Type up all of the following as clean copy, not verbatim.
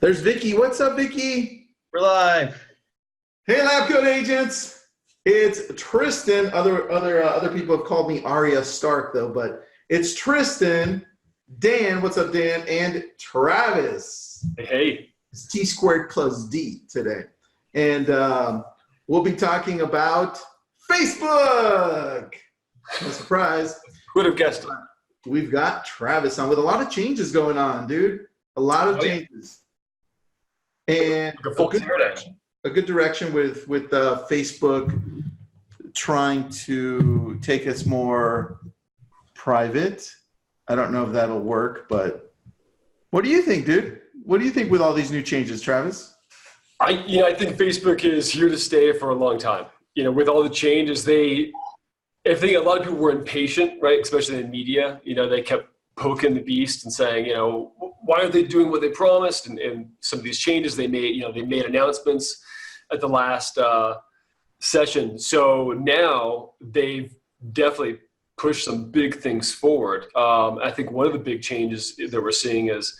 There's Vicky. What's up, Vicky? We're live. Hey, Lab Coat Agents. It's Tristan. Other people have called me Arya Stark, though, but it's Tristan, Dan. What's up, Dan? And Travis. Hey. It's T squared plus D today. And we'll be talking about Facebook. No surprise. Would have guessed it. We've got Travis on with a lot of changes going on, dude. A lot of changes. And a good direction with Facebook trying to take us more private. I don't know if that'll work, but what do you think, dude? What do you think with all these new changes, Travis? I think Facebook is here to stay for a long time. With all the changes, I think a lot of people were impatient, right? Especially in media. They kept poking the beast and saying, why aren't they doing what they promised? And some of these changes they made, they made announcements at the last session. So now they've definitely pushed some big things forward. I think one of the big changes that we're seeing is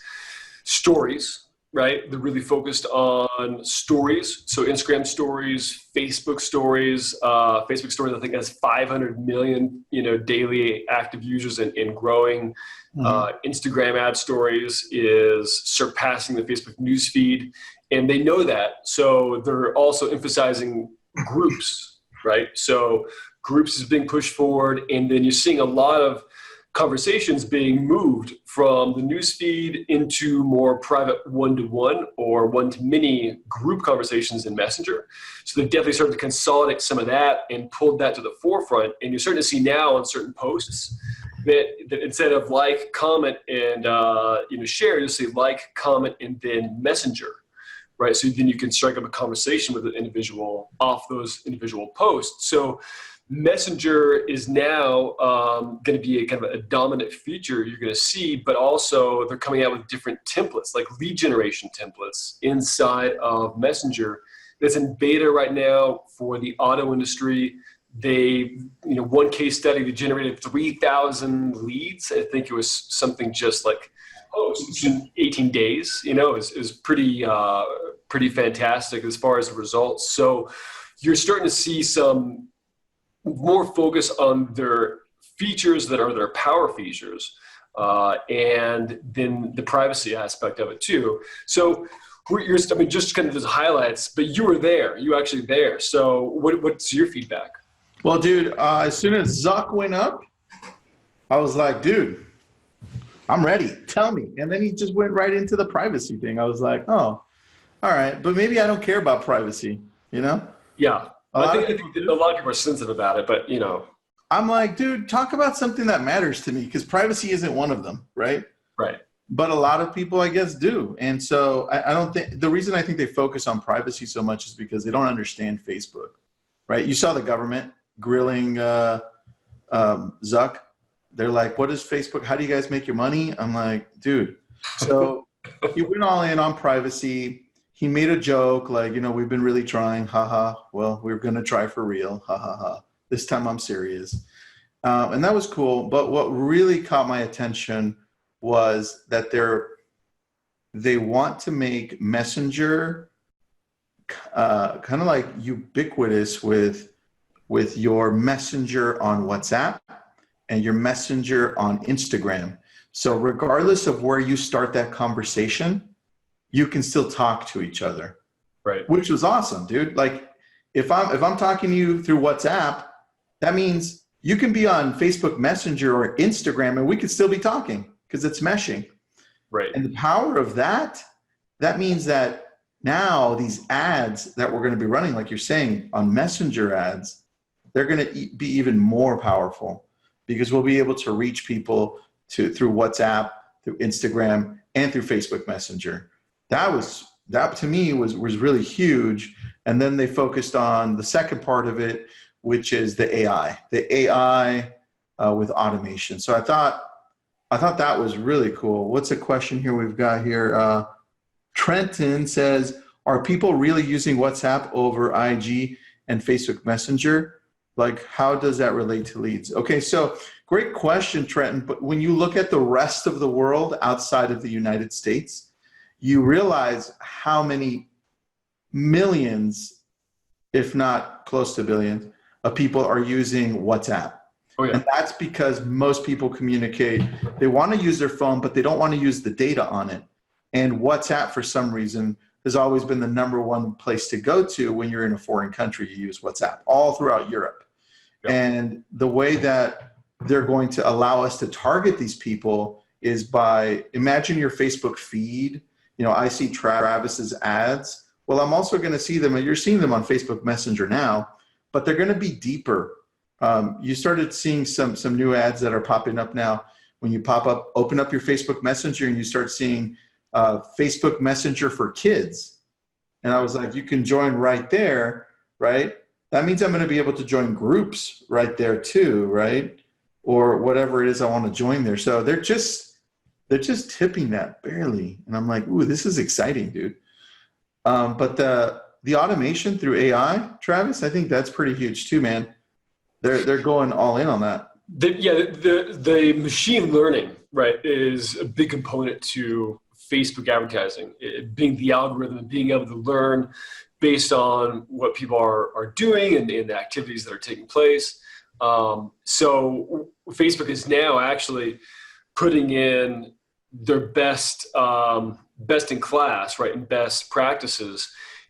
stories, right? They're really focused on stories. So Instagram stories, Facebook stories. Facebook stories, I think, has 500 million, daily active users and growing. Instagram ad stories is surpassing the Facebook newsfeed, and they know that. So they're also emphasizing groups, right? So groups is being pushed forward, and then you're seeing a lot of conversations being moved from the newsfeed into more private one-to-one or one-to-many group conversations in Messenger. So they definitely started to consolidate some of that and pulled that to the forefront. And you're starting to see now on certain posts that instead of like, comment, and share, you'll say like, comment, and then Messenger, right? So then you can strike up a conversation with an individual off those individual posts. So Messenger is now going to be a kind of a dominant feature you're going to see, but also they're coming out with different templates, like lead generation templates inside of Messenger. That's in beta right now for the auto industry. They, one case study, they generated 3,000 leads. I think it was something just like, in 18 days. It was pretty fantastic as far as the results. So you're starting to see some more focus on their features that are their power features, and then the privacy aspect of it too. So just kind of those highlights, but you were there, you actually there. So what's your feedback? Well, dude, as soon as Zuck went up, I was like, dude, I'm ready. Tell me. And then he just went right into the privacy thing. I was like, oh, all right. But maybe I don't care about privacy, Yeah. I think a lot of people are sensitive about it, but I'm like, dude, talk about something that matters to me, because privacy isn't one of them, right? Right. But a lot of people, I guess, do. And so I don't think the reason I think they focus on privacy so much is because they don't understand Facebook, right? You saw the government grilling Zuck. They're like, what is Facebook? How do you guys make your money? I'm like, dude. So he went all in on privacy. He made a joke like, we've been really trying, haha. Well, we're going to try for real, ha ha ha. This time I'm serious. And that was cool. But what really caught my attention was that they want to make Messenger kind of like ubiquitous with your Messenger on WhatsApp and your Messenger on Instagram. So regardless of where you start that conversation, you can still talk to each other, right? Which was awesome, dude. Like if I'm talking to you through WhatsApp, that means you can be on Facebook Messenger or Instagram and we could still be talking because it's meshing. Right. And the power of that means that now these ads that we're going to be running, like you're saying, on Messenger ads, they're going to be even more powerful because we'll be able to reach people through WhatsApp, through Instagram, and through Facebook Messenger. That to me was really huge. And then they focused on the second part of it, which is the AI with automation. So I thought that was really cool. What's a question here we've got here? Trenton says, are people really using WhatsApp over IG and Facebook Messenger? Like, how does that relate to leads? Okay, so great question, Trenton. But when you look at the rest of the world outside of the United States, you realize how many millions, if not close to billions, of people are using WhatsApp. Oh, yeah. And that's because most people communicate, they want to use their phone, but they don't want to use the data on it. And WhatsApp, for some reason, has always been the number one place to go to when you're in a foreign country. You use WhatsApp all throughout Europe. Yep. And the way that they're going to allow us to target these people is by, imagine your Facebook feed. I see Travis's ads. Well, I'm also going to see them, and you're seeing them on Facebook Messenger now, but they're going to be deeper. You started seeing some new ads that are popping up now. When you open up your Facebook Messenger, and you start seeing Facebook Messenger for kids. And I was like, you can join right there, right? That means I'm going to be able to join groups right there too, right? Or whatever it is I want to join there. So they're just tipping that barely. And I'm like, ooh, this is exciting, dude. But the automation through AI, Travis, I think that's pretty huge too, man. They're going all in on that. The machine learning, right, is a big component to Facebook advertising, being the algorithm, being able to learn based on what people are doing and the activities that are taking place. So Facebook is now actually putting in their best in class, right, and best practices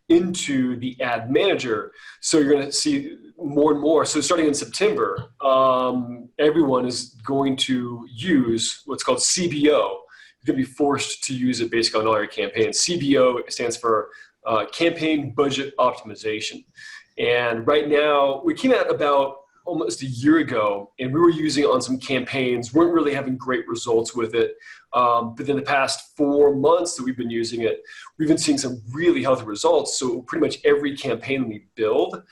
into the ad manager. So you're going to see more and more. So starting in September, everyone is going to use what's called CBO. You're going to be forced to use it basically on all your campaigns. CBO stands for Campaign Budget Optimization. And right now, we came out about almost a year ago, and we were using it on some campaigns, weren't really having great results with it. But in the past 4 months that we've been using it, we've been seeing some really healthy results. So pretty much every campaign we build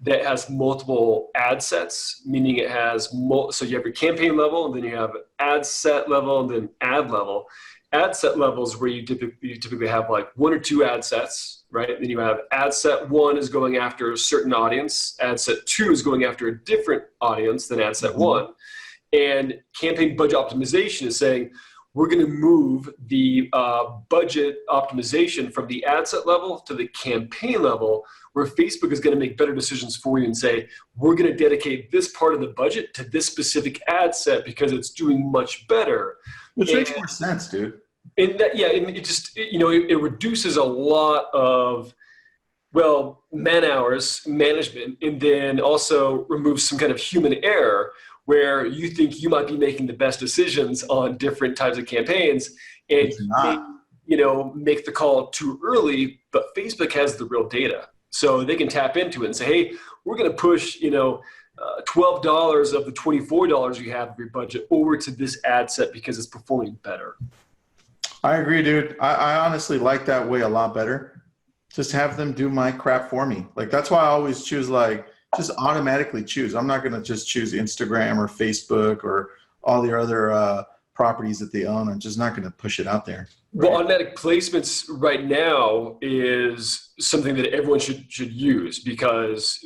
that has multiple ad sets, meaning it has, so you have your campaign level, and then you have ad set level, and then ad level. Ad set levels where you typically have like 1 or 2 ad sets, right? Then you have ad set 1 is going after a certain audience. Ad set 2 is going after a different audience than ad set 1. And campaign budget optimization is saying, we're going to move the budget optimization from the ad set level to the campaign level, where Facebook is going to make better decisions for you and say, we're going to dedicate this part of the budget to this specific ad set because it's doing much better. Which makes more sense, dude. And that, yeah, and it just, it reduces a lot of, man hours management, and then also removes some kind of human error where you think you might be making the best decisions on different types of campaigns, and make the call too early, but Facebook has the real data. So they can tap into it and say, hey, we're going to push, $12 of the $24 you have of your budget over to this ad set because it's performing better. I agree, dude. I honestly like that way a lot better. Just have them do my crap for me. Like, that's why I always choose, just automatically choose. I'm not going to just choose Instagram or Facebook or all the other properties that they own. I'm just not going to push it out there. Right? Well, automatic placements right now is something that everyone should use, because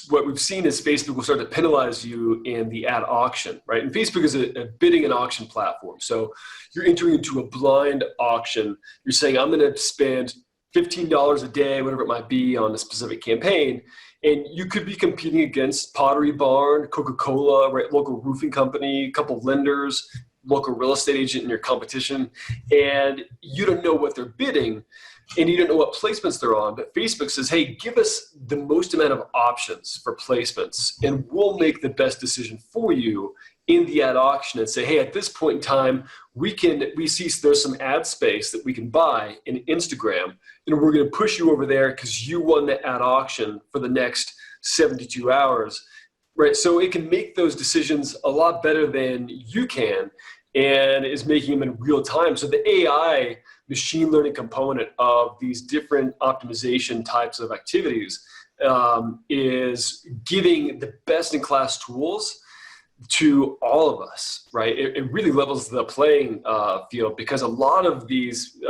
what we've seen is Facebook will start to penalize you in the ad auction, right? And Facebook is a bidding and auction platform. So you're entering into a blind auction. You're saying, I'm going to spend $15 a day, whatever it might be, on a specific campaign. And you could be competing against Pottery Barn, Coca-Cola, right, local roofing company, a couple lenders, local real estate agent in your competition, and you don't know what they're bidding, and you don't know what placements they're on. But Facebook says, hey, give us the most amount of options for placements, and we'll make the best decision for you in the ad auction, and say, hey, at this point in time, we see there's some ad space that we can buy in Instagram, and we're going to push you over there because you won the ad auction for the next 72 hours. Right, so it can make those decisions a lot better than you can, and is making them in real time. So the AI machine learning component of these different optimization types of activities is giving the best in class tools to all of us, right? It really levels the playing field, because a lot of these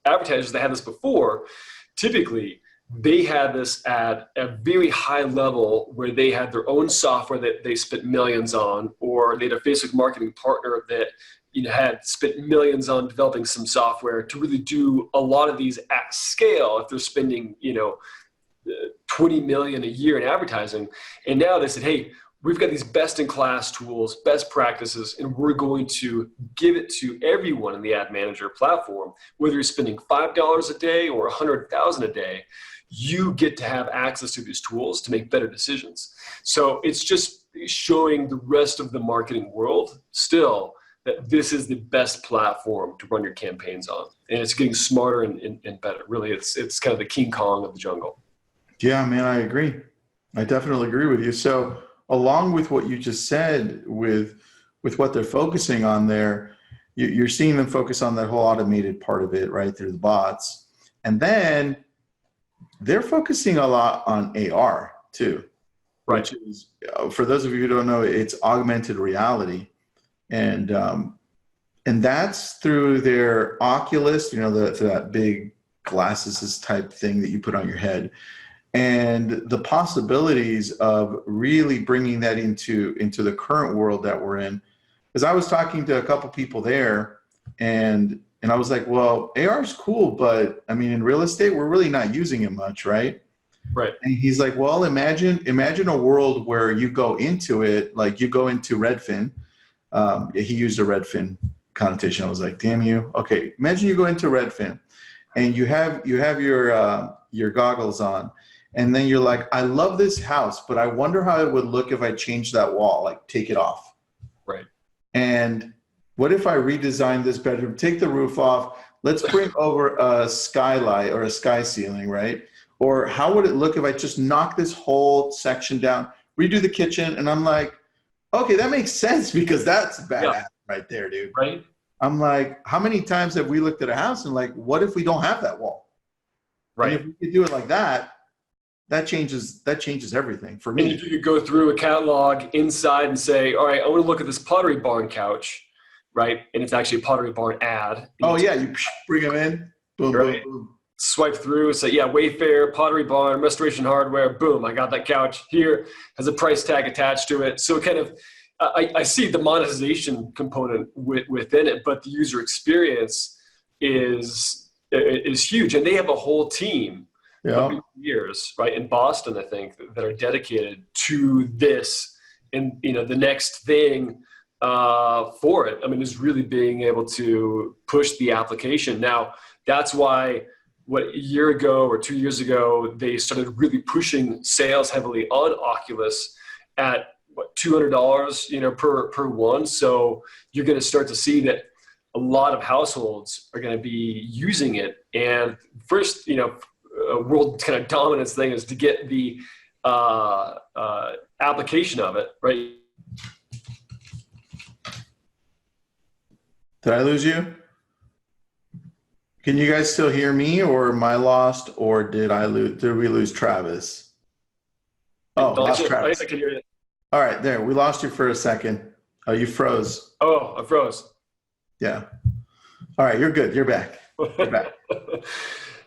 advertisers that had this before, typically, they had this at a very high level where they had their own software that they spent millions on, or they had a Facebook marketing partner that had spent millions on developing some software to really do a lot of these at scale if they're spending, 20 million a year in advertising. And now they said, hey, we've got these best in class tools, best practices, and we're going to give it to everyone in the ad manager platform. Whether you're spending $5 a day or $100,000 a day, you get to have access to these tools to make better decisions. So it's just showing the rest of the marketing world still that this is the best platform to run your campaigns on. And it's getting smarter and better. Really, it's kind of the King Kong of the jungle. Yeah, man, I agree. I definitely agree with you. So along with what you just said with what they're focusing on there, you're seeing them focus on that whole automated part of it, right, through the bots. And then they're focusing a lot on AR too, right? Which is, for those of you who don't know, it's augmented reality. And that's through their Oculus, that big glasses type thing that you put on your head. And the possibilities of really bringing that into the current world that we're in. Because I was talking to a couple people there, and I was like, well, AR is cool, but I mean, in real estate, we're really not using it much, right? Right. And he's like, well, imagine a world where you go into it, like you go into Redfin. He used a Redfin connotation. I was like, damn you. Okay, imagine you go into Redfin, and you have your goggles on. And then you're like, I love this house, but I wonder how it would look if I changed that wall, like take it off. Right. And what if I redesign this bedroom, take the roof off, let's bring over a skylight or a sky ceiling, right? Or how would it look if I just knock this whole section down, redo the kitchen? And I'm like, okay, that makes sense because that's badass right there, dude. Right. I'm like, how many times have we looked at a house and like, what if we don't have that wall? Right. And if we could do it like that, that changes everything for me. And if you could go through a catalog inside and say, all right, I want to look at this Pottery Barn couch, right? And it's actually a Pottery Barn ad. Oh yeah, you bring them in, boom, right. boom, boom. Swipe through, say, yeah, Wayfair, Pottery Barn, Restoration Hardware, boom, I got that couch here, has a price tag attached to it. So kind of, I see the monetization component within it, but the user experience is huge. And they have a whole team. Yeah. Years, right, in Boston, I think, that are dedicated to this, and the next thing for it. I mean, is really being able to push the application. Now, that's why a year ago or 2 years ago, they started really pushing sales heavily on Oculus at $200, per one. So you're going to start to see that a lot of households are going to be using it. And first, world kind of dominance thing is to get the application of it, right? Did I lose you? Can you guys still hear me, or am I lost, or did we lose Travis? Oh, lost Travis. I can hear you. All right, there. We lost you for a second. Oh, you froze. Oh, I froze. Yeah. All right, you're good. You're back. You're back.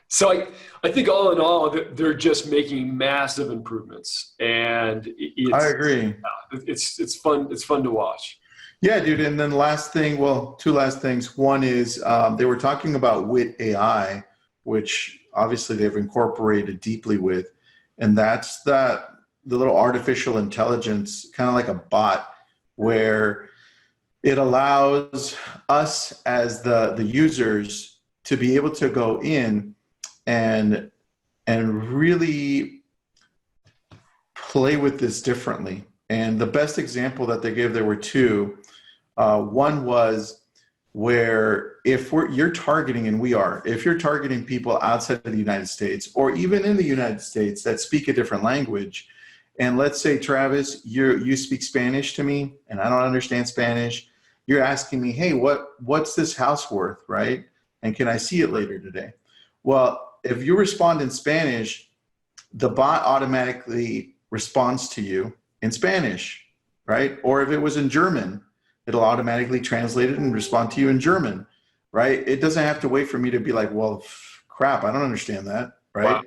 So I think all in all, they're just making massive improvements, and I agree. It's fun. It's fun to watch. Yeah, dude. And then two last things. One is they were talking about Wit AI, which obviously they've incorporated deeply with, and that's the little artificial intelligence, kind of like a bot, where it allows us as the users to be able to go in and really play with this differently. And the best example that they gave, there were two. One was where if you're targeting, and we are, if you're targeting people outside of the United States or even in the United States that speak a different language, and let's say, Travis, you speak Spanish to me and I don't understand Spanish, you're asking me, hey, what's this house worth, right? And can I see it later today? Well, if you respond in Spanish, the bot automatically responds to you in Spanish, right? Or if it was in German, it'll automatically translate it and respond to you in German, right? It doesn't have to wait for me to be like, well, crap, I don't understand that, right? Wow.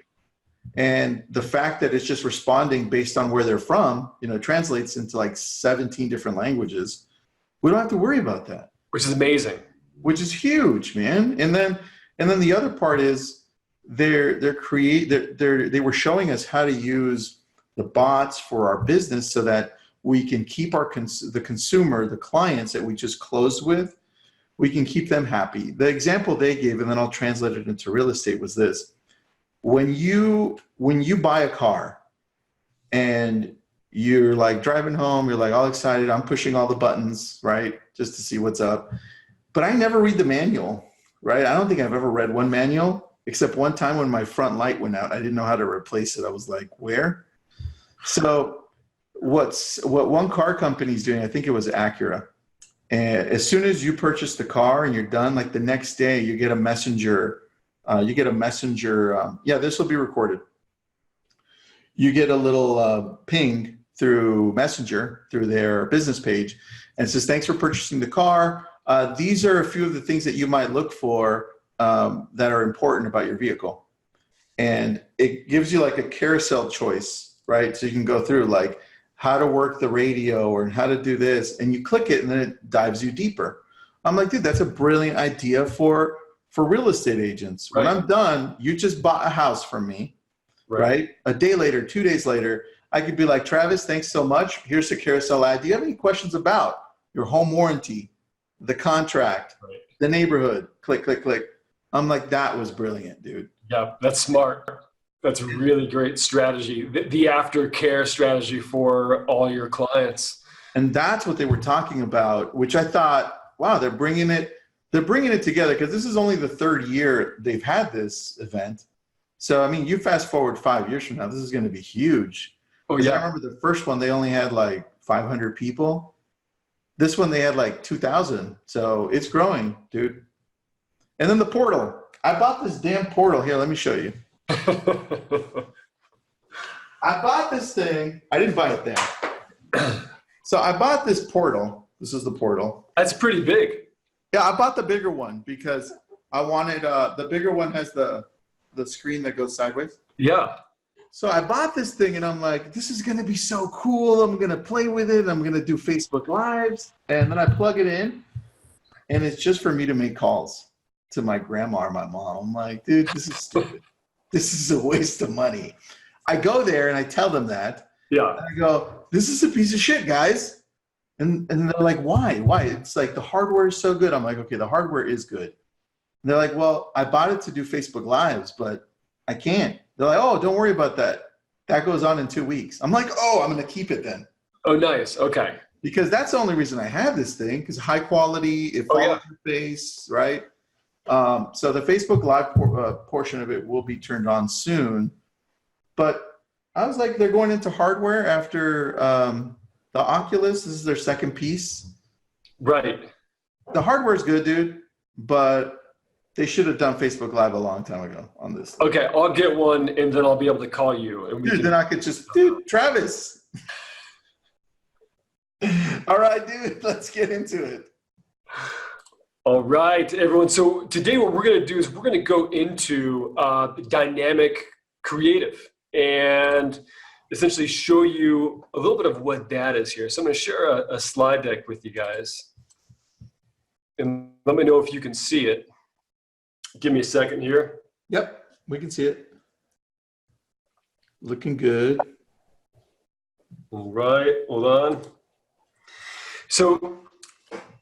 And the fact that it's just responding based on where they're from, translates into like 17 different languages. We don't have to worry about that. Which is amazing. which is huge, man. And then the other part is they were showing us how to use the bots for our business so that we can keep the consumer, the clients that we just closed with, we can keep them happy. The example they gave, and then I'll translate it into real estate, was this. When you buy a car and you're like driving home, you're like all excited, I'm pushing all the buttons, right? Just to see what's up. But I never read the manual, right? I don't think I've ever read one manual, except one time when my front light went out. I didn't know how to replace it. I was like, where? So what one car company is doing, I think it was Acura. And as soon as you purchase the car and you're done, like the next day, you get a messenger. Yeah, this will be recorded. You get a little ping through Messenger, through their business page, and it says, thanks for purchasing the car. These are a few of the things that you might look for that are important about your vehicle. And it gives you like a carousel choice, right? So you can go through like how to work the radio or how to do this, and you click it and then it dives you deeper. I'm like, dude, that's a brilliant idea for real estate agents. When I'm done, you just bought a house from me, right? A day later, 2 days later, I could be like, Travis, thanks so much. Here's the carousel ad. Do you have any questions about your home warranty, the contract, the neighborhood? Click, click, click. I'm like, that was brilliant, dude. Yeah, that's smart. That's a really great strategy. The aftercare strategy for all your clients. And that's what they were talking about, which I thought, wow, they're bringing it together, because this is only the third year they've had this event. So, I mean, you fast forward 5 years from now, this is going to be huge. Oh, yeah. I remember the first one, they only had like 500 people. This one, they had like 2,000. So it's growing, dude. And then the portal. I bought this damn portal. Here, let me show you. I bought this thing. I didn't buy it there. So I bought this portal. This is the portal. That's pretty big. Yeah, I bought the bigger one because I wanted, the bigger one has the screen that goes sideways. Yeah. So I bought this thing and I'm like, this is going to be so cool. I'm going to play with it. I'm going to do Facebook Lives. And then I plug it in and it's just for me to make calls to my grandma or my mom. I'm like, dude, this is stupid. This is a waste of money. I go there and I tell them that. Yeah. And I go, this is a piece of shit, guys. And they're like, why? Why? It's like the hardware is so good. I'm like, okay, the hardware is good. And they're like, well, I bought it to do Facebook Lives, but I can't. They're like, oh, don't worry about that. That goes on in 2 weeks. I'm like, oh, I'm going to keep it then. Oh, nice. Okay. Because that's the only reason I have this thing, because high quality, it follows your face, right? So the Facebook Live portion of it will be turned on soon. But I was like, they're going into hardware after the Oculus. This is their second piece. Right. The hardware is good, dude, but they should have done Facebook Live a long time ago on this. Okay, I'll get one and then I'll be able to call you. And dude, then I could just, dude, Travis. All right, dude, let's get into it. All right, everyone. So today what we're going to do is we're going to go into dynamic creative and essentially show you a little bit of what that is here. So I'm going to share a slide deck with you guys. And let me know if you can see it. Give me a second here. Yep, we can see it. Looking good. All right, hold on. So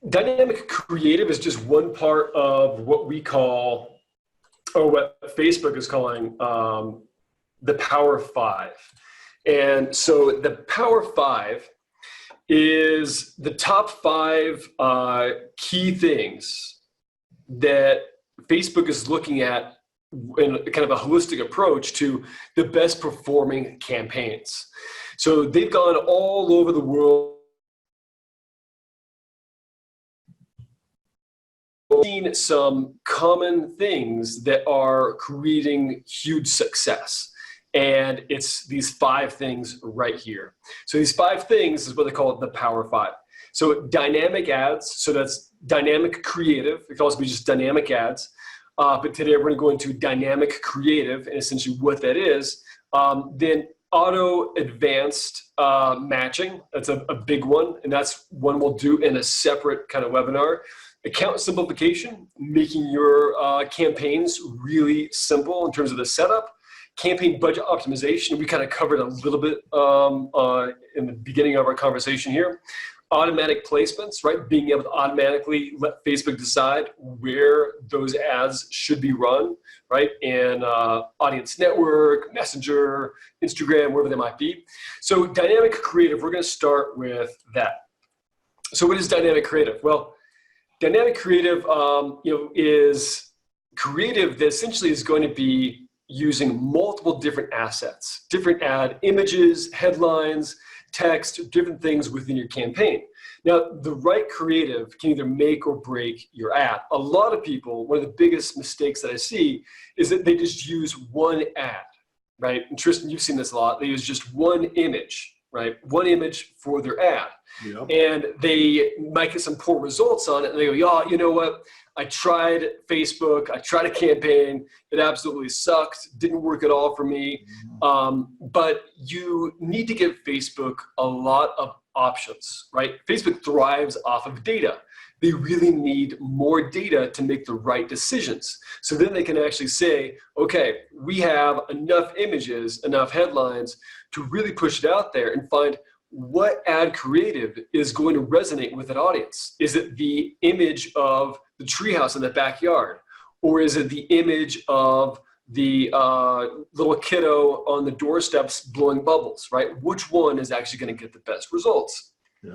dynamic creative is just one part of what we call, or what Facebook is calling, the Power Five. And so the Power Five is the top 5 key things that Facebook is looking at in kind of a holistic approach to the best performing campaigns. So they've gone all over the world, seen some common things that are creating huge success. And it's these 5 things right here. So these 5 things is what they call the Power 5. So dynamic ads, so that's dynamic creative. It can also be just dynamic ads. But today we're going to go into dynamic creative and essentially what that is. Then auto advanced matching. That's a big one. And that's one we'll do in a separate kind of webinar. account simplification, making your campaigns really simple in terms of the setup, campaign budget optimization. We kind of covered a little bit in the beginning of our conversation here. Automatic placements, right? Being able to automatically let Facebook decide where those ads should be run, right? And audience network, Messenger, Instagram, wherever they might be. So dynamic creative, we're going to start with that. So what is dynamic creative? Well, dynamic creative, is creative that essentially is going to be using multiple different assets, different ad images, headlines, text, different things within your campaign. Now, the right creative can either make or break your ad. A lot of people, one of the biggest mistakes that I see is that they just use one ad, right? And Tristan, you've seen this a lot. They use just one image, right? One image for their ad. Yep. And they might get some poor results on it. And they go, yeah, you know what? I tried Facebook. I tried a campaign. It absolutely sucked. Didn't work at all for me. But you need to give Facebook a lot of options, right? Facebook thrives off of data. They really need more data to make the right decisions. So then they can actually say, okay, we have enough images, enough headlines to really push it out there and find what ad creative is going to resonate with an audience. Is it the image of the treehouse in the backyard? Or is it the image of the little kiddo on the doorsteps blowing bubbles, right? Which one is actually going to get the best results? Yeah.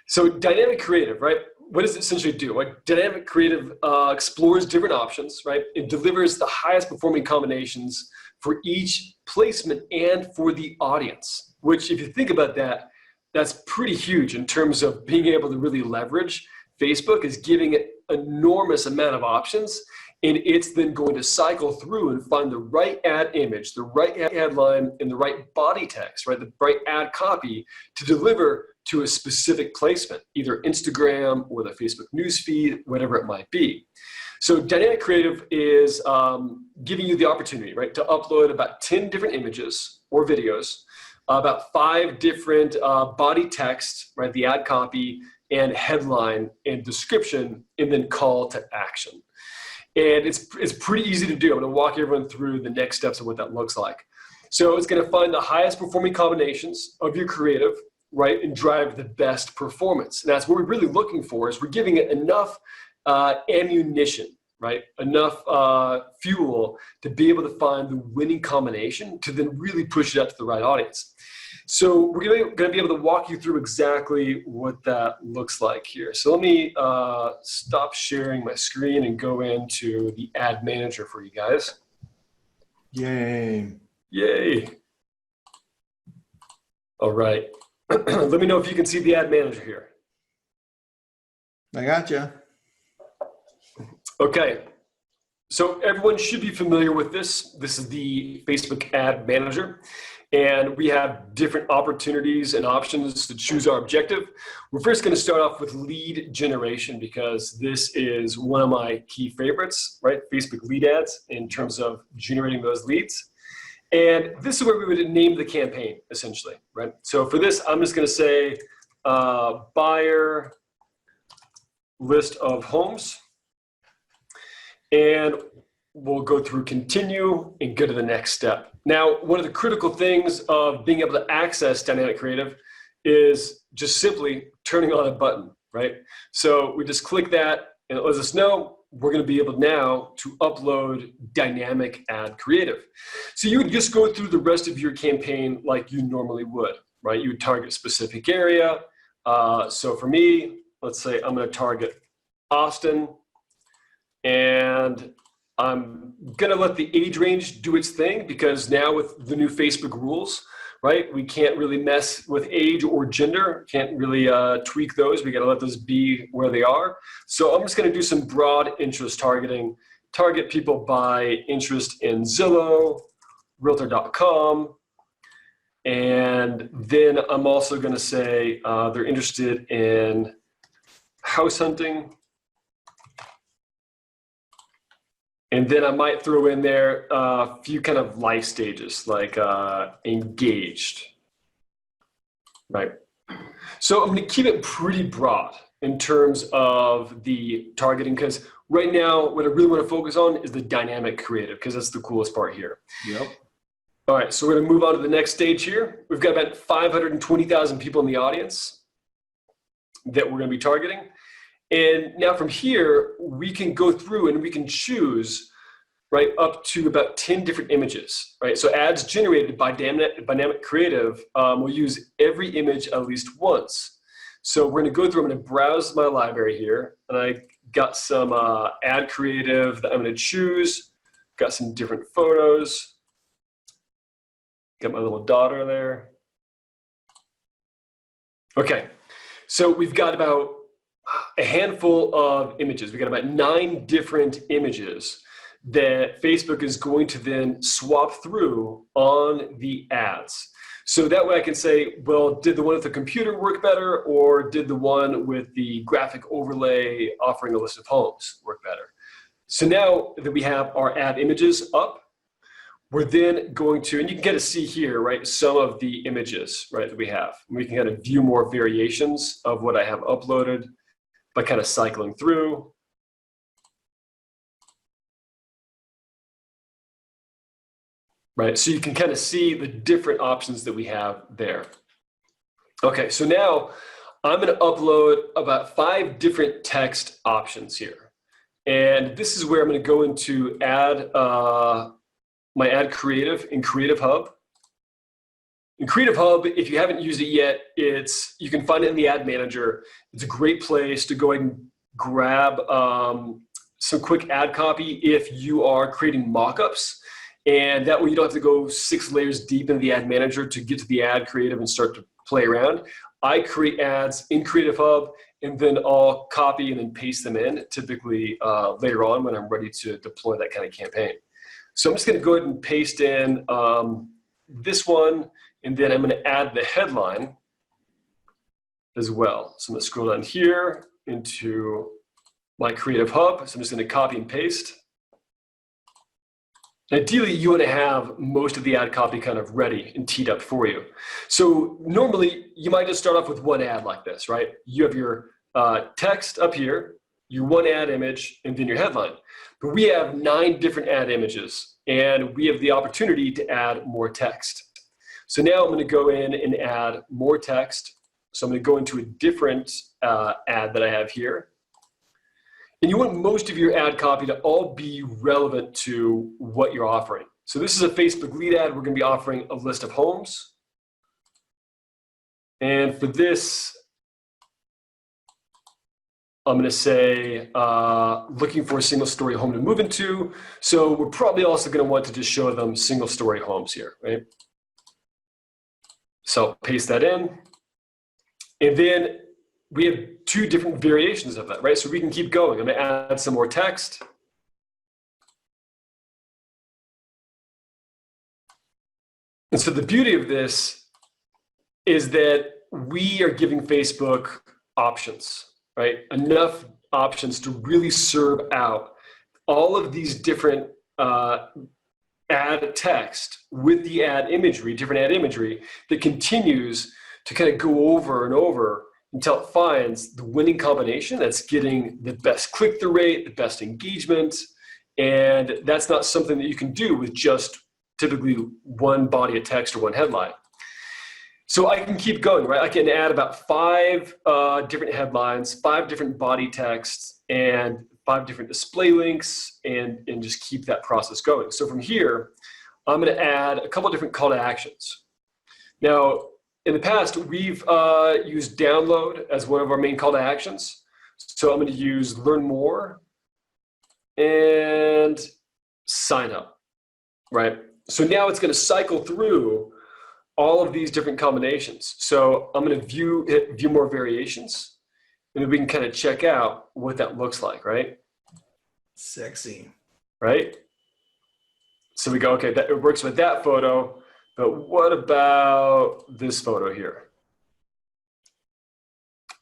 So dynamic creative, right? What does it essentially do? Like, dynamic creative explores different options, right? It delivers the highest performing combinations for each placement and for the audience, which if you think about that, that's pretty huge in terms of being able to really leverage. Facebook is giving it enormous amount of options, and it's then going to cycle through and find the right ad image, the right ad headline, and the right body text, right? The right ad copy to deliver to a specific placement, either Instagram or the Facebook newsfeed, whatever it might be. So dynamic creative is giving you the opportunity, right, to upload about 10 different images or videos, about 5 different body text, right, the ad copy and headline and description, and then call to action. And it's pretty easy to do. I'm going to walk everyone through the next steps of what that looks like. So it's going to find the highest performing combinations of your creative, right, and drive the best performance. And that's what we're really looking for, is we're giving it enough ammunition, right, enough fuel to be able to find the winning combination to then really push it out to the right audience. So we're going to be able to walk you through exactly what that looks like here. So let me stop sharing my screen and go into the ad manager for you guys. Yay. Yay. All right. Let me know if you can see the ad manager here. I got you. Okay. So everyone should be familiar with this. This is the Facebook ad manager. And we have different opportunities and options to choose our objective. We're first going to start off with lead generation, because this is one of my key favorites, right? Facebook lead ads in terms of generating those leads. And this is where we would name the campaign, essentially, right? So for this, I'm just going to say buyer list of homes. And we'll go through continue and go to the next step. Now, one of the critical things of being able to access dynamic creative is just simply turning on a button, right? So we just click that and it lets us know we're going to be able now to upload dynamic ad creative. So you would just go through the rest of your campaign like you normally would, right? You would target a specific area. So for me, let's say I'm going to target Austin, and I'm going to let the age range do its thing, because now with the new Facebook rules, right, we can't really mess with age or gender, can't really tweak those. We got to let those be where they are. So I'm just going to do some broad interest targeting, target people by interest in Zillow, Realtor.com. And then I'm also going to say they're interested in house hunting. And then I might throw in there a few kind of life stages, like engaged, right? So I'm going to keep it pretty broad. in terms of the targeting, because right now what I really want to focus on is the dynamic creative, because that's the coolest part here. Yep. All right, so we're going to move on to the next stage here. We've got about 520,000 people in the audience that we're going to be targeting. And now from here, we can go through and we can choose, right, up to about 10 different images, right? So ads generated by dynamic creative will use every image at least once. So we're going to go through, I'm going to browse my library here, and I got some ad creative that I'm going to choose. Got some different photos. Got my little daughter there. Okay, so we've got about a handful of images. We got about 9 different images that Facebook is going to then swap through on the ads. So that way I can say, well, did the one with the computer work better, or did the one with the graphic overlay offering a list of homes work better? So now that we have our ad images up, we're then going to, and you can kind of see here, right, some of the images, right, that we have. We can kind of view more variations of what I have uploaded by kind of cycling through. Right, so you can kind of see the different options that we have there. Okay, so now I'm going to upload about 5 different text options here. And this is where I'm going to go into add my ad creative in Creative Hub. In Creative Hub, if you haven't used it yet, you can find it in the ad manager. It's a great place to go ahead and grab some quick ad copy if you are creating mockups. And that way you don't have to go 6 layers deep into the ad manager to get to the ad creative and start to play around. I create ads in Creative Hub, and then I'll copy and then paste them in, typically later on when I'm ready to deploy that kind of campaign. So I'm just going to go ahead and paste in this one, and then I'm going to add the headline as well. So I'm going to scroll down here into my Creative Hub. So I'm just going to copy and paste. Ideally, you want to have most of the ad copy kind of ready and teed up for you. So normally, you might just start off with one ad like this, right? You have your text up here, your one ad image, and then your headline. But we have 9 different ad images, and we have the opportunity to add more text. So now I'm going to go in and add more text. So I'm going to go into a different ad that I have here. And you want most of your ad copy to all be relevant to what you're offering. So this is a Facebook lead ad. We're going to be offering a list of homes. And for this, I'm going to say looking for a single-story home to move into. So we're probably also going to want to just show them single-story homes here, right? So paste that in. And then we have 2 different variations of that, right? So we can keep going. I'm going to add some more text. And so the beauty of this is that we are giving Facebook options, right? Enough options to really serve out all of these different ad text with the ad imagery, different ad imagery that continues to kind of go over and over until it finds the winning combination that's getting the best click-through rate, the best engagement. And that's not something that you can do with just typically one body of text or one headline. So I can keep going, right? I can add about 5 different headlines, 5 different body texts, and 5 different display links, and just keep that process going. So from here, I'm going to add a couple of different call to actions. Now, in the past, we've used download as one of our main call to actions. So I'm going to use learn more and sign up, right? So now it's going to cycle through all of these different combinations. So I'm going to hit view more variations, and then we can kind of check out what that looks like, right? Sexy. Right? So we go, okay, it works with that photo. But what about this photo here?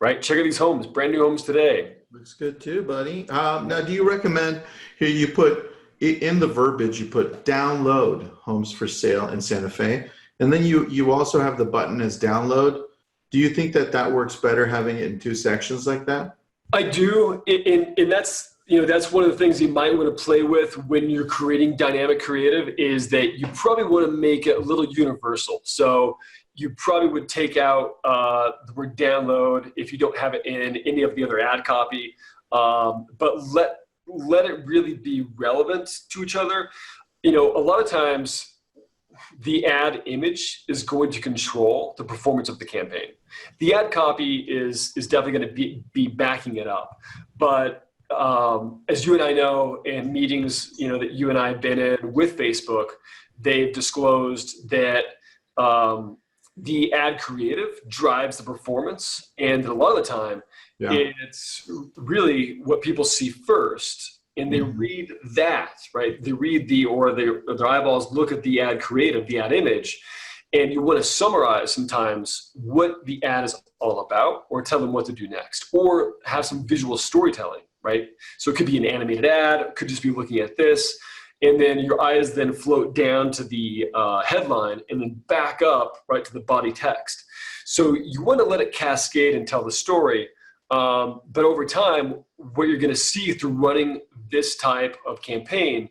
Right, check out these homes, brand new homes today. Looks good too, buddy. Now, do you recommend, here you put, in the verbiage, you put download homes for sale in Santa Fe. And then you also have the button as download. Do you think that that works better having it in two sections like that? I do, and that's, you know, that's one of the things you might want to play with when you're creating dynamic creative, is that you probably want to make it a little universal. So you probably would take out the word download if you don't have it in any of the other ad copy, but let it really be relevant to each other. You know, a lot of times the ad image is going to control the performance of the campaign. The ad copy is definitely going to be backing it up. But as you and I know, in meetings, you know, that you and I have been in with Facebook, they've disclosed that the ad creative drives the performance. And a lot of the time, it's really what people see first. And they read that, right? They read their eyeballs look at the ad creative, the ad image, and you want to summarize sometimes what the ad is all about, or tell them what to do next, or have some visual storytelling, right? So it could be an animated ad, it could just be looking at this, and then your eyes then float down to the headline and then back up right to the body text. So you want to let it cascade and tell the story. But over time, what you're going to see through running this type of campaign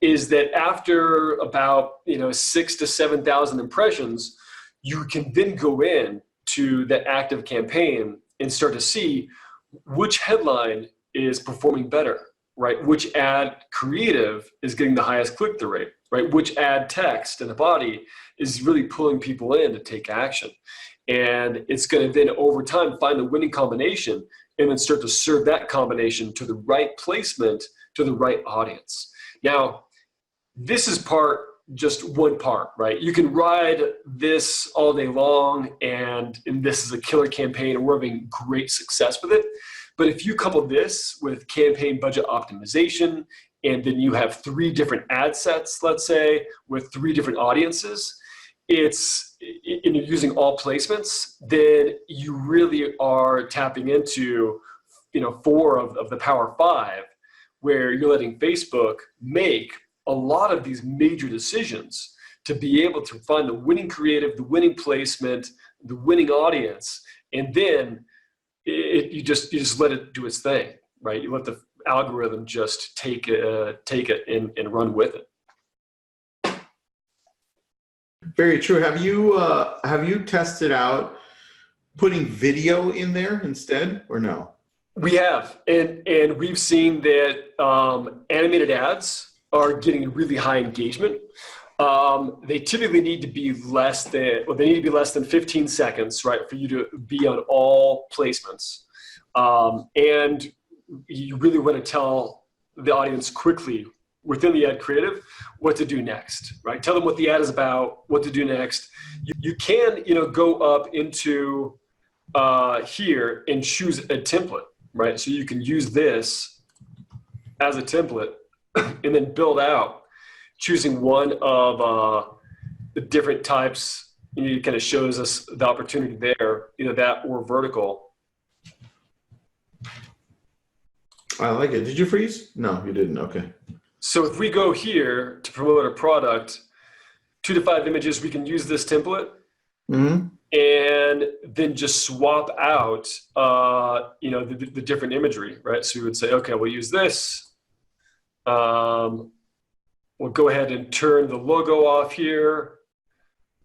is that after about 6,000 to 7,000 impressions, you can then go in to that active campaign and start to see which headline is performing better, right? Which ad creative is getting the highest click-through rate, right? Which ad text in the body is really pulling people in to take action. And it's going to then over time find the winning combination and then start to serve that combination to the right placement, to the right audience. Now, this is just one part, right? You can ride this all day long and this is a killer campaign and we're having great success with it. But if you couple this with campaign budget optimization, and then you have 3 different ad sets, let's say, with 3 different audiences, and you're using all placements, then you really are tapping into 4 of the Power 5, where you're letting Facebook make a lot of these major decisions to be able to find the winning creative, the winning placement, the winning audience, and then you just let it do its thing, right? You let the algorithm just take it and run with it. Very true. Have you tested out putting video in there instead, or no? We have, and we've seen that animated ads are getting really high engagement. They typically need to be less than 15 seconds, right, for you to be on all placements. And you really want to tell the audience quickly within the ad creative what to do next, right? Tell them what the ad is about, what to do next. You can, go up into here and choose a template, right? So you can use this as a template and then build out, choosing one of the different types. It kind of shows us the opportunity there, either that or vertical. I like it. Did you freeze? No, you didn't. Okay. So if we go here to promote a product, 2 to 5 images, we can use this template and then just swap out, the different imagery, right? So we would say, okay, we'll use this. We'll go ahead and turn the logo off here,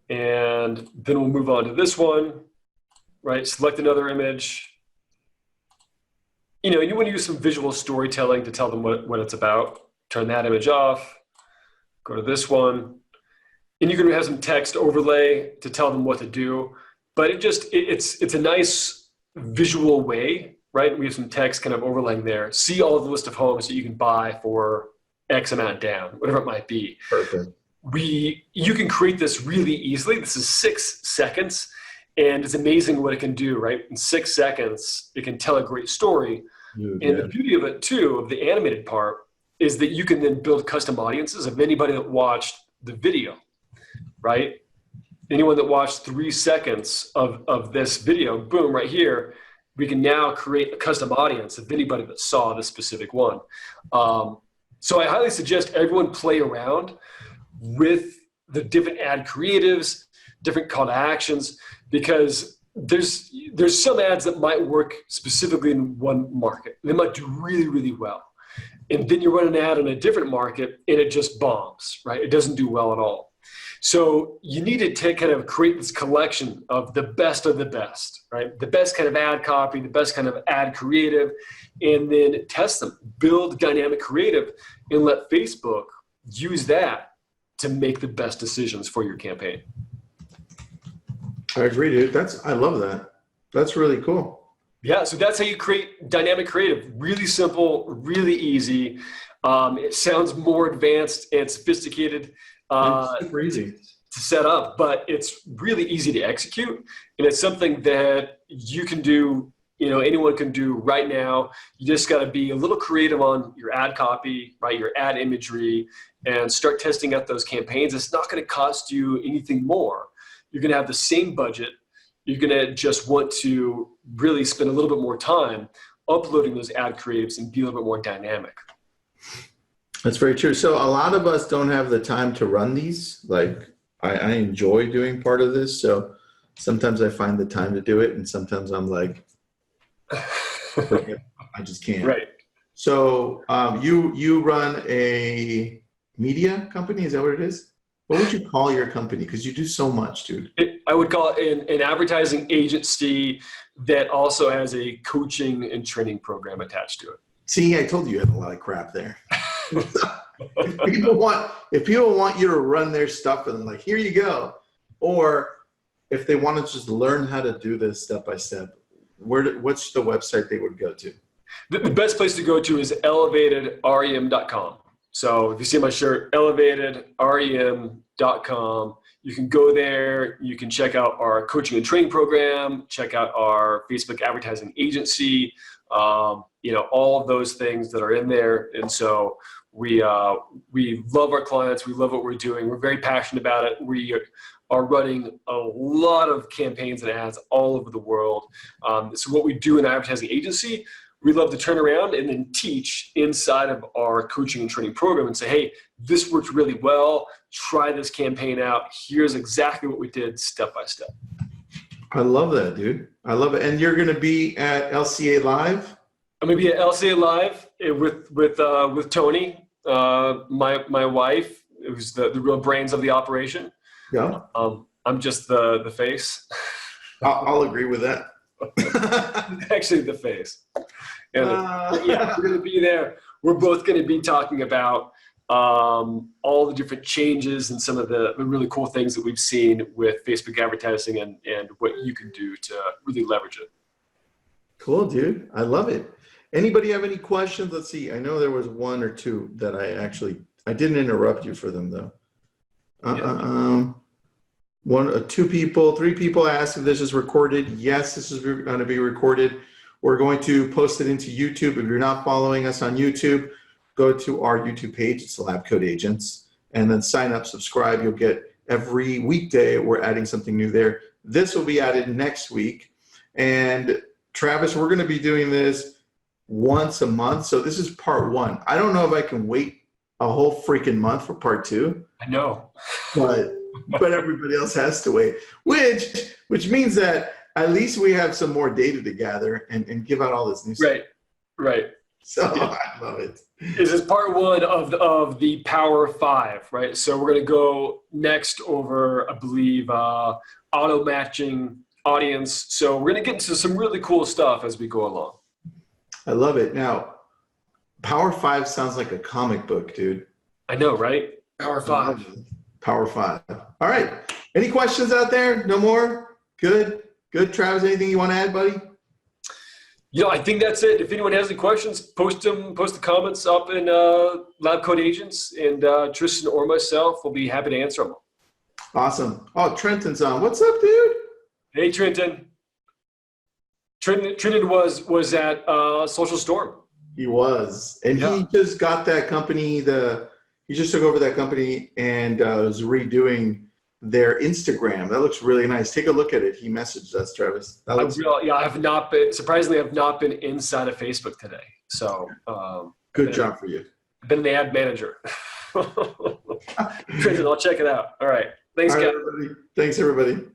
and then we'll move on to this one, right? Select another image. You want to use some visual storytelling to tell them what it's about. Turn that image off, go to this one, and you can have some text overlay to tell them what to do. But it's a nice visual way, right? We have some text kind of overlaying there. See all of the list of homes that you can buy for X amount down, whatever it might be. Perfect. You can create this really easily. This is 6 seconds, and it's amazing what it can do, right? In 6 seconds, it can tell a great story. The beauty of it too, of the animated part, is that you can then build custom audiences of anybody that watched the video, right? Anyone that watched 3 seconds of this video, boom, right here, we can now create a custom audience of anybody that saw this specific one. So I highly suggest everyone play around with the different ad creatives, different call to actions, because there's some ads that might work specifically in one market. They might do really, really well. And then you run an ad in a different market and it just bombs, right? It doesn't do well at all. So you need to kind of create this collection of the best, right? The best kind of ad copy, the best kind of ad creative, and then test them, build dynamic creative, and let Facebook use that to make the best decisions for your campaign. I agree, dude. I love that. That's really cool. Yeah, so that's how you create dynamic creative. Really simple, really easy. It sounds more advanced and sophisticated. It's super easy to set up, but it's really easy to execute. And it's something that you can do, anyone can do right now. You just got to be a little creative on your ad copy, right? Your ad imagery, and start testing out those campaigns. It's not going to cost you anything more. You're going to have the same budget. You're going to just want to really spend a little bit more time uploading those ad creatives and be a little bit more dynamic. That's very true. So a lot of us don't have the time to run these. Like I enjoy doing part of this. So sometimes I find the time to do it. And sometimes I'm like, I just can't. Right. So you run a media company. Is that what it is? What would you call your company? Because you do so much, dude. I would call it an advertising agency that also has a coaching and training program attached to it. See, I told you had a lot of crap there. If people want you to run their stuff and like, here you go, or if they want to just learn how to do this step by step, what's the website they would go to? The best place to go to is elevatedrem.com. So if you see my shirt, elevatedrem.com, you can go there. You can check out our coaching and training program, check out our Facebook advertising agency, all of those things that are in there. And so we love our clients. We love what we're doing. We're very passionate about it. We are running a lot of campaigns and ads all over the world. So what we do in the advertising agency, we love to turn around and then teach inside of our coaching and training program and say, hey, this worked really well. Try this campaign out. Here's exactly what we did step by step. I love that, dude. I love it. And you're going to be at LCA Live? I'm going to be at LCA Live with Tony, my wife, who's the real brains of the operation. Yeah. I'm just the face. I'll agree with that. Actually, the face. And yeah, we're going to be there. We're both going to be talking about all the different changes and some of the really cool things that we've seen with Facebook advertising and what you can do to really leverage it. Cool, dude. I love it. Anybody have any questions? Let's see. I know there was one or two that I didn't interrupt you for them though. Three people asked if this is recorded. Yes, this is going to be recorded. We're going to post it into YouTube. If you're not following us on YouTube, go to our YouTube page. It's the Lab Coat Agents, and then sign up, subscribe. You'll get every weekday. We're adding something new there. This will be added next week. And Travis, we're going to be doing this once a month. So this is part one. I don't know if I can wait a whole freaking month for part two. I know. But everybody else has to wait, which means that at least we have some more data to gather and give out all this new stuff. Right. So yeah. I love it. This is part one of the Power 5, right? So we're going to go next over, I believe, auto matching audience. So we're going to get into some really cool stuff as we go along. I love it. Now, Power 5 sounds like a comic book, dude. I know, right? Power 5. Power 5. All right. Any questions out there? No more? Good. Travis, anything you want to add, buddy? I think that's it. If anyone has any questions, post the comments up in Lab Coat Agents, and Tristan or myself will be happy to answer them. Awesome. Oh, Trenton's on. What's up, dude? Hey, Trenton. Trenton was at Social Storm. He was. And He just got that company, he just took over that company and was redoing their Instagram. That looks really nice. Take a look at it. He messaged us, Travis. I have not been, surprisingly, I've not been inside of Facebook today. So good job for you. I've been the ad manager. Trenton, I'll check it out. All right. Thanks, guys. Thanks, everybody.